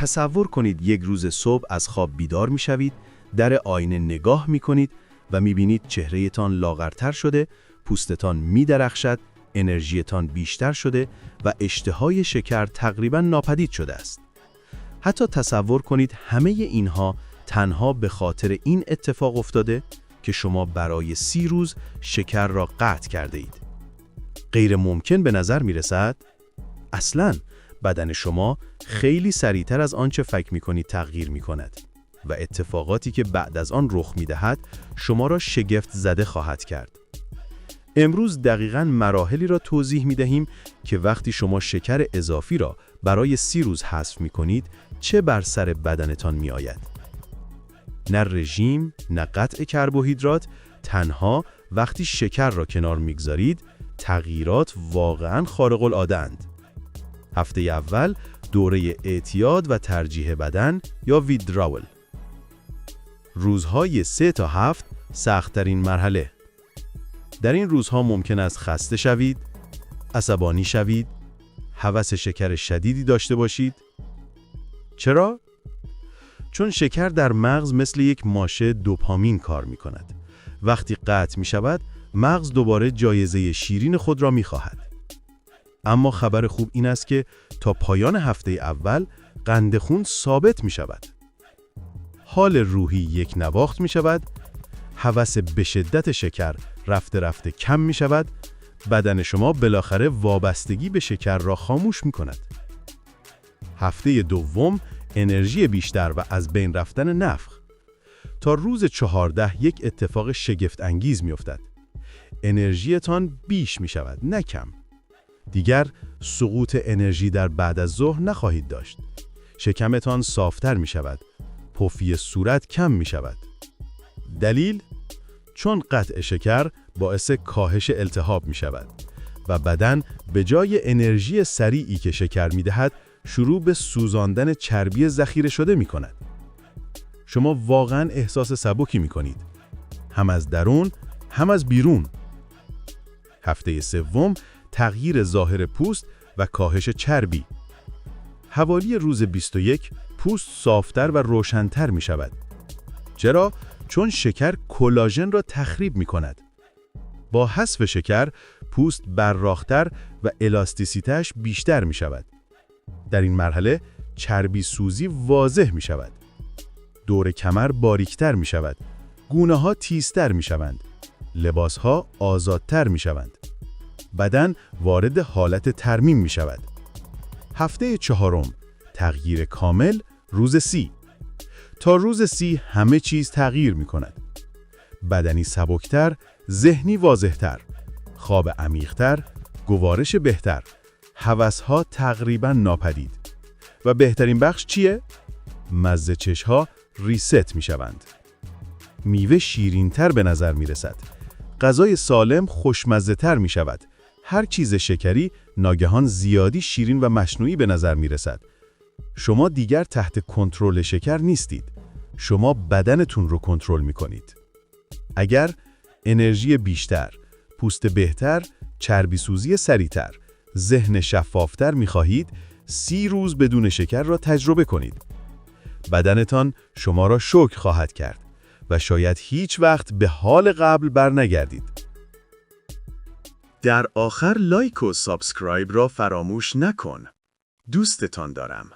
تصور کنید یک روز صبح از خواب بیدار می‌شوید، در آینه نگاه می‌کنید و می‌بینید چهره‌تان لاغرتر شده، پوستتان می‌درخشد، انرژیتان بیشتر شده و اشتهای شکر تقریباً ناپدید شده است. حتی تصور کنید همه اینها تنها به خاطر این اتفاق افتاده که شما برای 30 روز شکر را قطع کرده اید. غیر ممکن به نظر می رسد؟ اصلاً بدن شما خیلی سریعتر از آنچه فکر می کنید تغییر می کند و اتفاقاتی که بعد از آن رخ می دهد شما را شگفت زده خواهد کرد. امروز دقیقاً مراحلی را توضیح می دهیم که وقتی شما شکر اضافی را برای 30 روز حذف می کنید چه بر سر بدنتان می آید. نه رژیم، نه قطع کربوهیدرات، تنها وقتی شکر را کنار میگذارید تغییرات واقعاً خارق العاده اند. هفته اول دوره اعتیاد و ترجیح بدن یا ویدراول. روزهای 3 تا 7 سخت‌ترین مرحله. در این روزها ممکن است خسته شوید، عصبانی شوید، هوس شکر شدیدی داشته باشید. چرا؟ چون شکر در مغز مثل یک ماشه دوپامین کار می کند. وقتی قطع می شود، مغز دوباره جایزه شیرین خود را می خواهد. اما خبر خوب این است که تا پایان هفته اول قند خون ثابت می شود. حال روحی یک نواخت می شود، هوس به شدت شکر رفته رفته کم می شود، بدن شما بالاخره وابستگی به شکر را خاموش می کند. هفته دوم انرژی بیشتر و از بین رفتن نفخ. تا روز 14 یک اتفاق شگفت انگیز می افتد. انرژیتان بیش می شود، نه کم. دیگر سقوط انرژی در بعد از ظهر نخواهید داشت. شکمتان صافتر می شود. پفی صورت کم می شود. دلیل؟ چون قطع شکر باعث کاهش التهاب می شود و بدن به جای انرژی سریعی که شکر می دهد شروع به سوزاندن چربی ذخیره شده می کند. شما واقعاً احساس سبکی می کنید. هم از درون، هم از بیرون. هفته سوم تغییر ظاهر پوست و کاهش چربی. حوالی روز 21 پوست صافتر و روشن‌تر می شود. چرا؟ چون شکر کلاژن را تخریب می کند. با حذف شکر پوست براق‌تر و الاستیسیتش بیشتر می شود. در این مرحله چربی سوزی واضح می شود. دور کمر باریکتر می شود. گونه ها تیزتر می شوند. لباس ها آزادتر می شوند. بدن وارد حالت ترمیم می شود. هفته چهارم تغییر کامل روز 30. تا روز 30 همه چیز تغییر می کند. بدنی سبکتر، ذهنی واضحتر، خواب عمیقتر، گوارش بهتر، هوس‌ها تقریباً ناپدید. و بهترین بخش چیه؟ مزه چش‌ها ریست می شوند. میوه شیرین‌تر به نظر می رسد. غذای سالم خوشمزه تر می شود. هر چیز شکری ناگهان زیادی شیرین و مصنوعی به نظر می رسد. شما دیگر تحت کنترل شکر نیستید. شما بدنتون رو کنترل می کنید. اگر انرژی بیشتر، پوست بهتر، چربی سوزی سریعتر، ذهن شفافتر می خواهید، 30 روز بدون شکر را تجربه کنید. بدنتان شما را شکر خواهد کرد و شاید هیچ وقت به حال قبل برنگردید. در آخر لایک و سابسکرایب را فراموش نکن. دوستتان دارم.